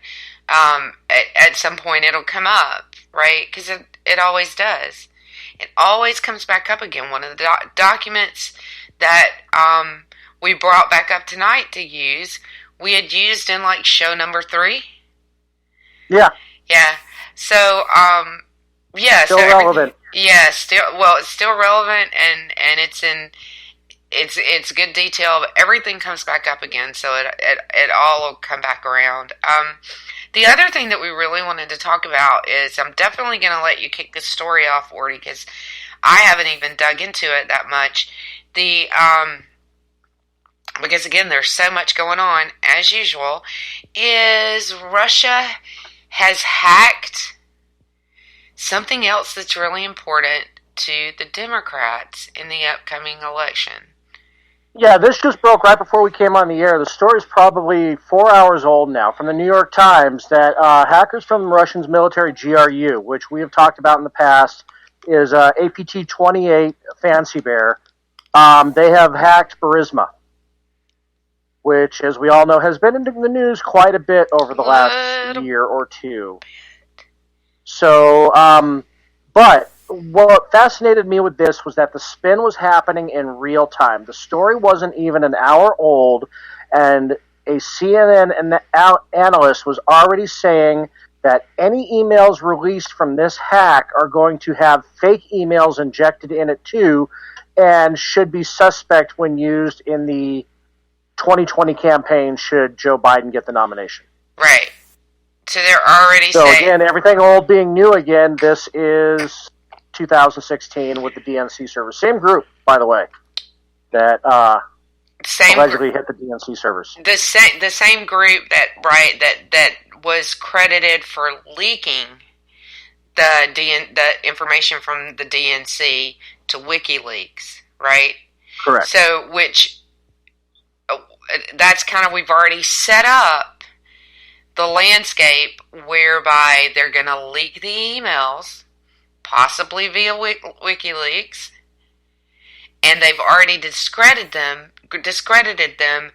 At some point it'll come up, right? Because it always does. It always comes back up again. One of the documents that we brought back up tonight to use, we had used in like show number 3. Yeah. Yeah. So, still relevant. Yeah, it's still relevant, and it's good detail, but everything comes back up again, so it all will come back around. The other thing that we really wanted to talk about is, I'm definitely going to let you kick this story off, Ordy, because I haven't even dug into it that much. Because again, there's so much going on, as usual, is Russia has hacked something else that's really important to the Democrats in the upcoming election. Yeah, this just broke right before we came on the air. The story's probably 4 hours old now, from the New York Times, that hackers from Russia's military GRU, which we have talked about in the past, is APT-28 Fancy Bear. They have hacked Burisma, which, as we all know, has been in the news quite a bit over the last year or two. So, but what fascinated me with this was that the spin was happening in real time. The story wasn't even an hour old, and a CNN analyst was already saying that any emails released from this hack are going to have fake emails injected in it too, and should be suspect when used in the 2020 campaign should Joe Biden get the nomination. Right. So they're already so saying... again, everything old being new again, this is 2016 with the DNC servers. Same group, by the way, that allegedly hit the DNC servers. The same group that was credited for leaking the information from the DNC to WikiLeaks, right? Correct. So, that's kind of, we've already set up the landscape whereby they're going to leak the emails, possibly via WikiLeaks, and they've already discredited them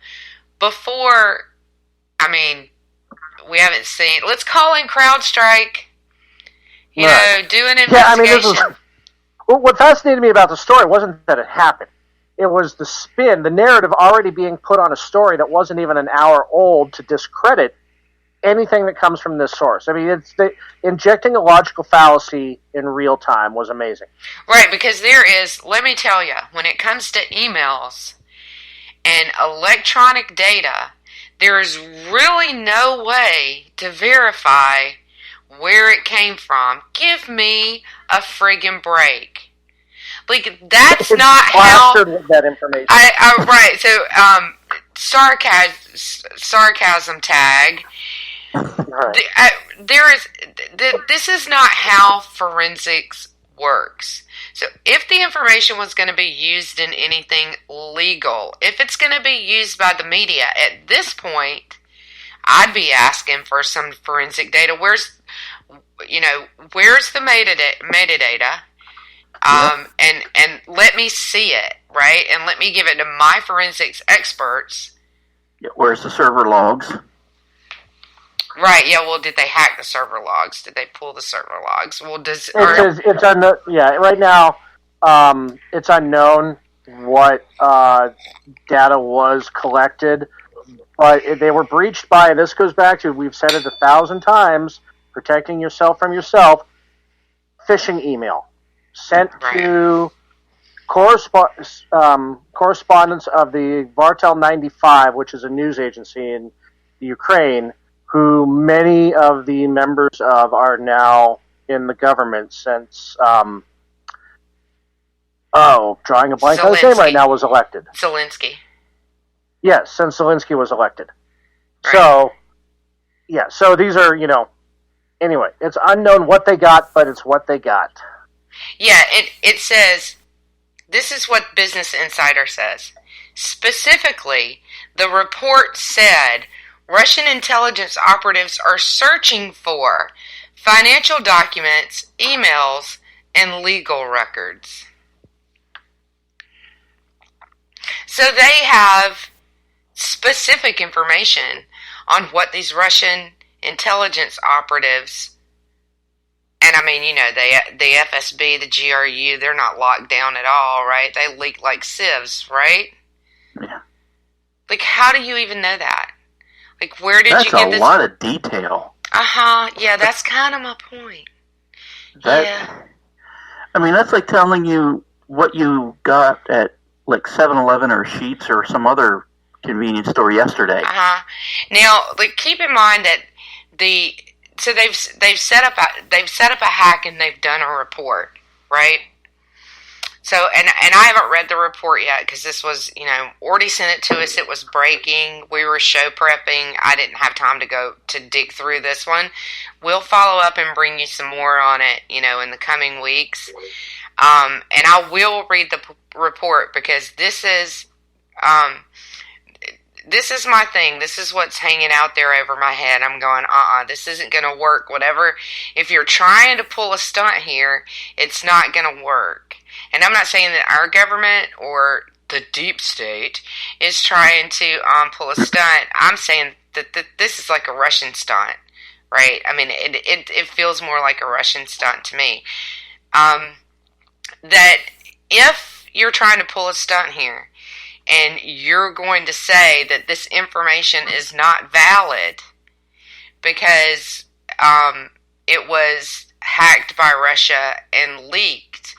before. I mean, we haven't seen. Let's call in CrowdStrike. Do an investigation. Yeah, I mean, what fascinated me about the story wasn't that it happened. It was the spin, the narrative already being put on a story that wasn't even an hour old to discredit anything that comes from this source. I mean, injecting a logical fallacy in real time was amazing. Right, because there is, let me tell you, when it comes to emails and electronic data, there is really no way to verify where it came from. Give me a friggin' break. Like, that's it's not how... with that information. Right, so, sarcasm tag. Right. This is not how forensics works. So if the information was going to be used in anything legal, if it's going to be used by the media, at this point, I'd be asking for some forensic data. Where's the metadata? And let me see it, right? And let me give it to my forensics experts. Yeah, where's the server logs? Right, yeah, well, did they hack the server logs? Did they pull the server logs? Well, right now, it's unknown what data was collected, but they were breached by, and this goes back to, we've said it 1,000 times, protecting yourself from yourself, phishing email sent to correspondents of the Vartel 95, which is a news agency in the Ukraine, who many of the members of are now in the government since, drawing a blank on his name right now, was elected. Zelensky. Yes, since Zelensky was elected. Right. So these are, anyway, it's unknown what they got, but it's what they got. Yeah, it says, this is what Business Insider says. Specifically, the report said Russian intelligence operatives are searching for financial documents, emails, and legal records. So they have specific information on what these Russian intelligence operatives, and I mean, the FSB, the GRU, they're not locked down at all, right? They leak like sieves, right? Yeah. Like, how do you even know that? Like, where did you get this? That's a lot of detail. Yeah, that's kind of my point. Yeah. I mean, that's like telling you what you got at, like, 7-Eleven or Sheetz or some other convenience store yesterday. Now, like, keep in mind that they've set up a hack and they've done a report, right? So, and I haven't read the report yet because this was, already sent it to us. It was breaking. We were show prepping. I didn't have time to dig through this one. We'll follow up and bring you some more on it, in the coming weeks. And I will read the report because this is my thing. This is what's hanging out there over my head. I'm going, this isn't going to work. Whatever. If you're trying to pull a stunt here, it's not going to work. And I'm not saying that our government or the deep state is trying to pull a stunt. I'm saying that this is like a Russian stunt, right? I mean, it feels more like a Russian stunt to me. That if you're trying to pull a stunt here, and you're going to say that this information is not valid because it was hacked by Russia and leaked,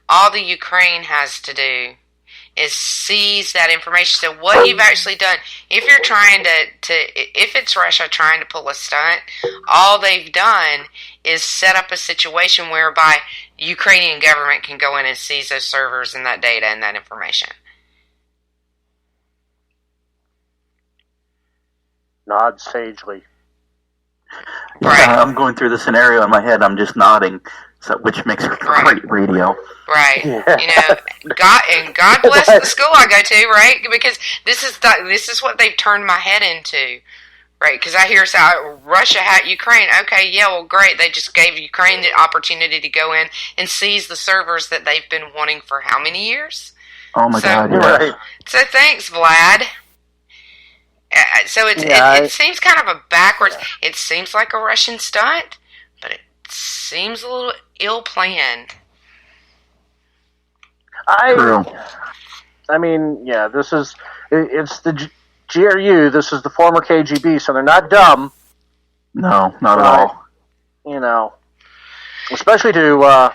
all the Ukraine has to do is seize that information. So what you've actually done, if you're trying if it's Russia trying to pull a stunt, all they've done is set up a situation whereby Ukrainian government can go in and seize those servers and that data and that information. Nod sagely. Right. I'm going through the scenario in my head. I'm just nodding, which makes great radio. Right. Yeah. God bless the school I go to, right? Because this is what they've turned my head into, right? Because I hear Russia hacked Ukraine. Okay, yeah, well, great. They just gave Ukraine the opportunity to go in and seize the servers that they've been wanting for how many years? Oh my God! Yeah. So thanks, Vlad. So it seems kind of a backwards. It seems like a Russian stunt, but it seems a little ill planned. I mean, yeah, it's the GRU. This is the former KGB, so they're not dumb. No, not at all. You know, especially to.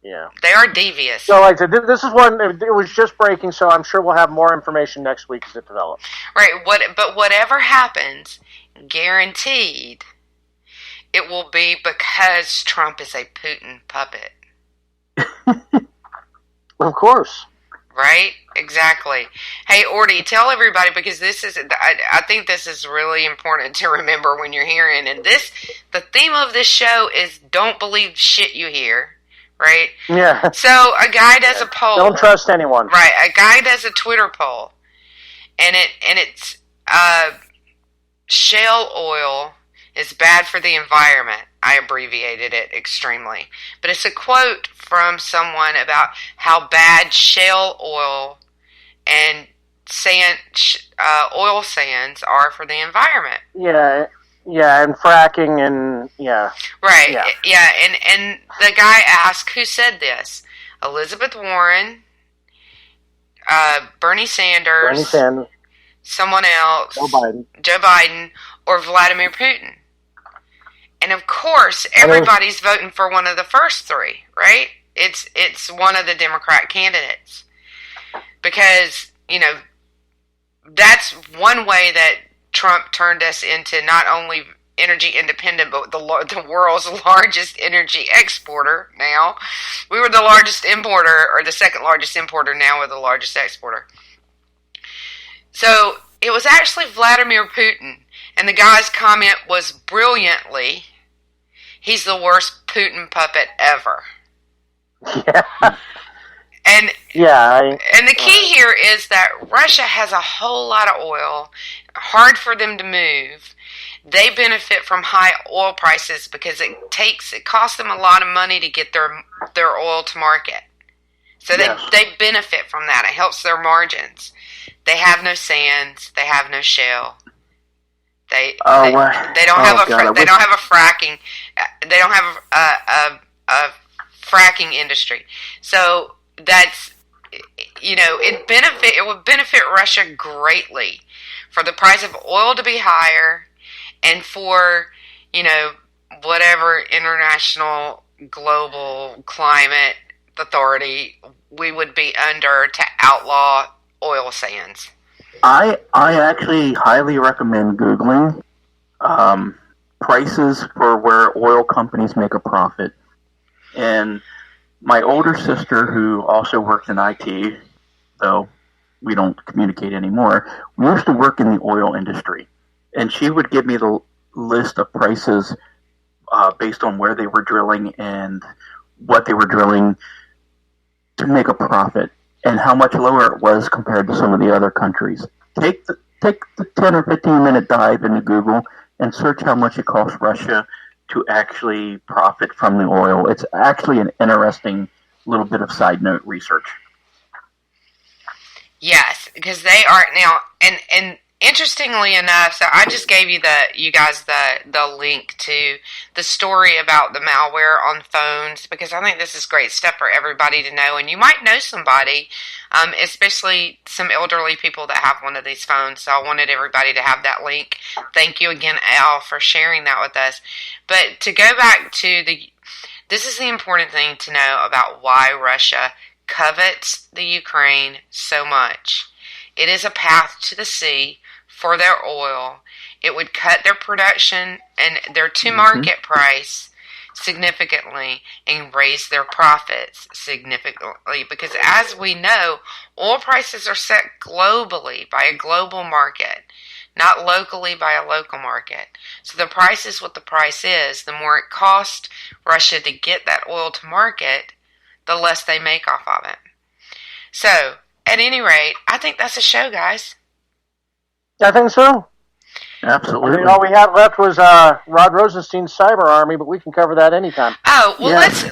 Yeah. They are devious. So, like, this is one, it was just breaking, so I'm sure we'll have more information next week as it develops. Right, but whatever happens, guaranteed, it will be because Trump is a Putin puppet. Of course. Right? Exactly. Hey, Orty, tell everybody, because I think this is really important to remember when you're hearing, and the theme of this show is don't believe shit you hear. Right? Yeah. So a guy does a poll. Don't trust anyone. Right. A guy does a Twitter poll, and it's shale oil is bad for the environment. I abbreviated it extremely, but it's a quote from someone about how bad shale oil and oil sands are for the environment. Yeah. Yeah, and fracking and, yeah. Right, yeah, and the guy asked, who said this? Elizabeth Warren, Bernie Sanders, someone else, Joe Biden, or Vladimir Putin. And of course, everybody's voting for one of the first three, right? It's one of the Democrat candidates. Because, that's one way that Trump turned us into not only energy independent, but the world's largest energy exporter now. We were the largest importer, or the second largest importer, now we're the largest exporter. So it was actually Vladimir Putin, and the guy's comment was brilliantly, he's the worst Putin puppet ever. Yeah. And and the key here is that Russia has a whole lot of oil, hard for them to move. They benefit from high oil prices because it costs them a lot of money to get their oil to market. So they benefit from that. It helps their margins. They have no sands. They have no shale. They don't have a fracking. They don't have a fracking industry. So that's, it would benefit Russia greatly for the price of oil to be higher and for, whatever international global climate authority we would be under to outlaw oil sands. I actually highly recommend Googling prices for where oil companies make a profit. And my older sister, who also worked in IT, though we don't communicate anymore, we used to work in the oil industry. And she would give me the list of prices based on where they were drilling and what they were drilling to make a profit, and how much lower it was compared to some of the other countries. Take the 10 or 15 minute dive into Google and search how much it costs Russia to actually profit from the oil. It's actually an interesting little bit of side note research. Yes, because they are now, and interestingly enough, so I just gave you guys the link to the story about the malware on phones, because I think this is great stuff for everybody to know, and you might know somebody, especially some elderly people that have one of these phones. So I wanted everybody to have that link. Thank you again, Al, for sharing that with us. But to go back to this is the important thing to know about why Russia covets the Ukraine so much. It is a path to the sea for their oil. It would cut their production and their to-market price significantly and raise their profits significantly, because as we know, oil prices are set globally by a global market, not locally by a local market. So the price is what the price is. The more it costs Russia to get that oil to market, the less they make off of it. So, at any rate, I think that's a show, guys. I think so. Absolutely. I mean, all we had left was Rod Rosenstein's cyber army, but we can cover that anytime. Oh well, let's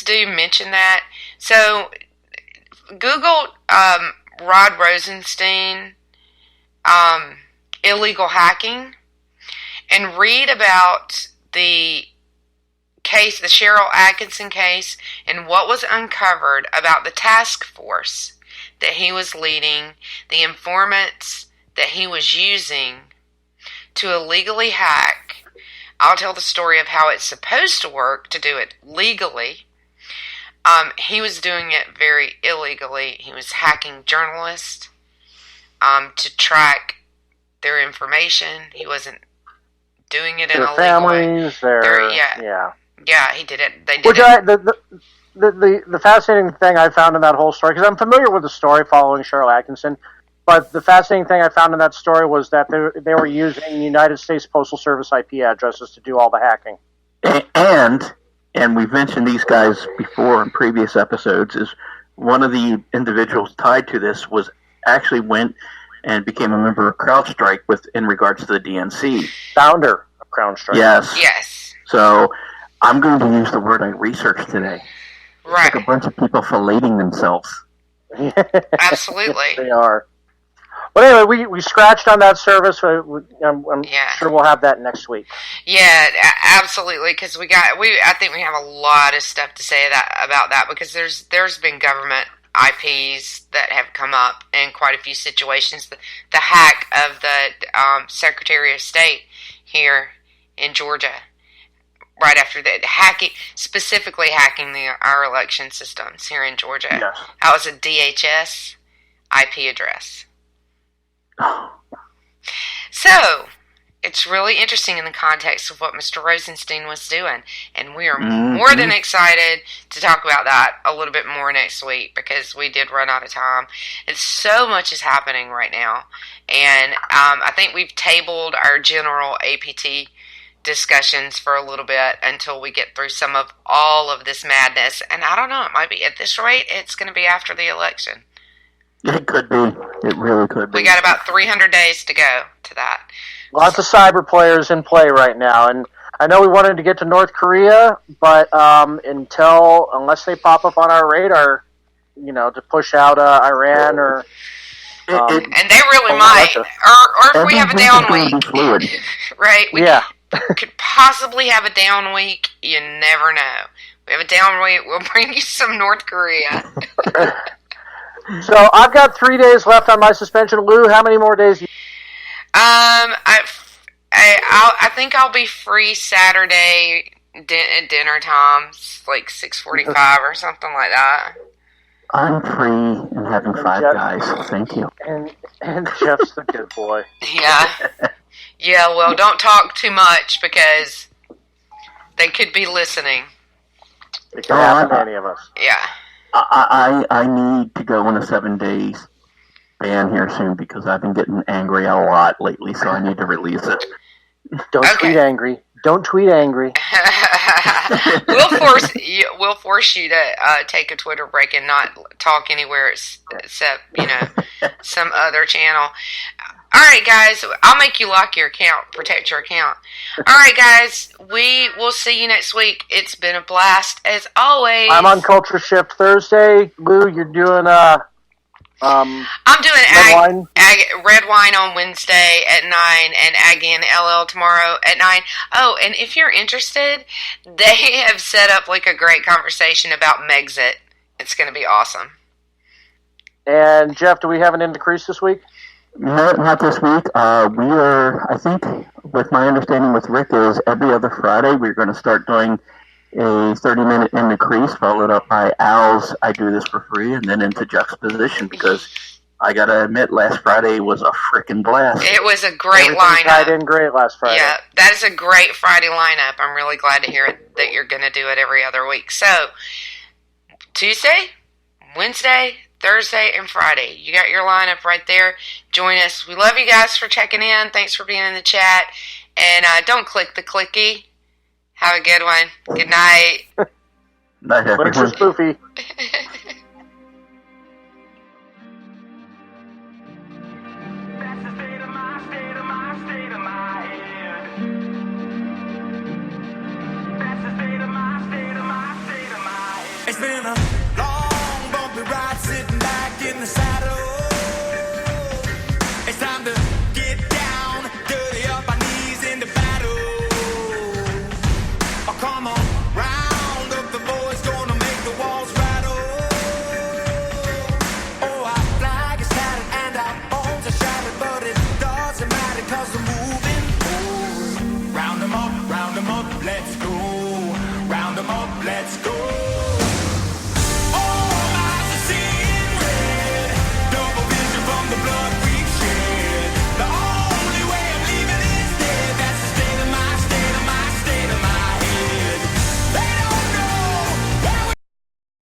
do mention that. So, Google Rod Rosenstein illegal hacking, and read about the case, the Cheryl Atkinson case, and what was uncovered about the task force that he was leading, the informants that he was using to illegally hack. I'll tell the story of how it's supposed to work to do it legally. He was doing it very illegally. He was hacking journalists to track their information. He wasn't doing it in a legal way. Yeah, he did it. They did it. The fascinating thing I found in that whole story, because I'm familiar with the story following Cheryl Atkinson, but the fascinating thing I found in that story was that they were using United States Postal Service IP addresses to do all the hacking. And we've mentioned these guys before in previous episodes, is one of the individuals tied to this was actually went and became a member of CrowdStrike in regards to the DNC. Founder of CrowdStrike. Yes. So I'm going to use the word I researched today. Right. It's like a bunch of people filleting themselves. Absolutely. They are. But anyway, we scratched on that service. I'm sure we'll have that next week. Yeah, absolutely. Because I think we have a lot of stuff to say about that, because there's been government IPs that have come up in quite a few situations. The hack of the Secretary of State here in Georgia, right after that, specifically hacking our election systems here in Georgia. Yes. That was a DHS IP address. So, it's really interesting in the context of what Mr. Rosenstein was doing, and we are more than excited to talk about that a little bit more next week, because we did run out of time. It's so much is happening right now, and I think we've tabled our general APT discussions for a little bit until we get through all of this madness, and I don't know, it might be, at this rate, it's going to be after the election. It could be. It really could be. We got about 300 days to go to that. Lots of cyber players in play right now, and I know we wanted to get to North Korea, but unless they pop up on our radar, to push out Iran or... and they really might. Or if we have a down week. Right? We could possibly have a down week. You never know. We have a down week, we'll bring you some North Korea. So I've got 3 days left on my suspension. Lou, how many more days? I think I'll be free Saturday at dinner time, like 6:45 or something like that. I'm free and having 5 guys. Thank you. And Jeff's the good boy. Yeah. Yeah, well, don't talk too much, because they could be listening. It can happen to any of us. Yeah. I need to go on a 7 days ban here soon, because I've been getting angry a lot lately, so I need to release it. Don't tweet angry. Don't tweet angry. We'll force you to take a Twitter break and not talk anywhere except some other channel. All right, guys. I'll make you lock your account, protect your account. All right, guys. We will see you next week. It's been a blast as always. I'm on Culture Shift Thursday. Lou, you're doing I'm doing red wine on Wednesday at 9 and Aggie and LL tomorrow at 9. Oh, and if you're interested, they have set up like a great conversation about Megxit. It's going to be awesome. And Jeff, do we have an increase this week? No, not this week. We are, I think, with my understanding with Rick, is every other Friday we're going to start doing a 30-minute in the crease, followed up by Al's I Do This for Free, and then into Juxtaposition, because I got to admit, last Friday was a freaking blast. It was a great Everything lineup. tied in great last Friday. Yeah, that is a great Friday lineup. I'm really glad to hear that you're going to do it every other week. So, Tuesday, Wednesday, Thursday, and Friday. You got your lineup right there. Join us. We love you guys for checking in. Thanks for being in the chat. And don't click the clicky. Have a good one. Good night. What's your spoofy? It's been a long, bumpy ride sitting back in the saddle. It's time to get down, dirty up our knees into battle. Oh, come on, round up the boys, gonna make the walls rattle. Oh, our flag is tattered and our bones are shattered, but it doesn't matter 'cause we're moving forward. Round 'em up, let's go. Round 'em up, let's go.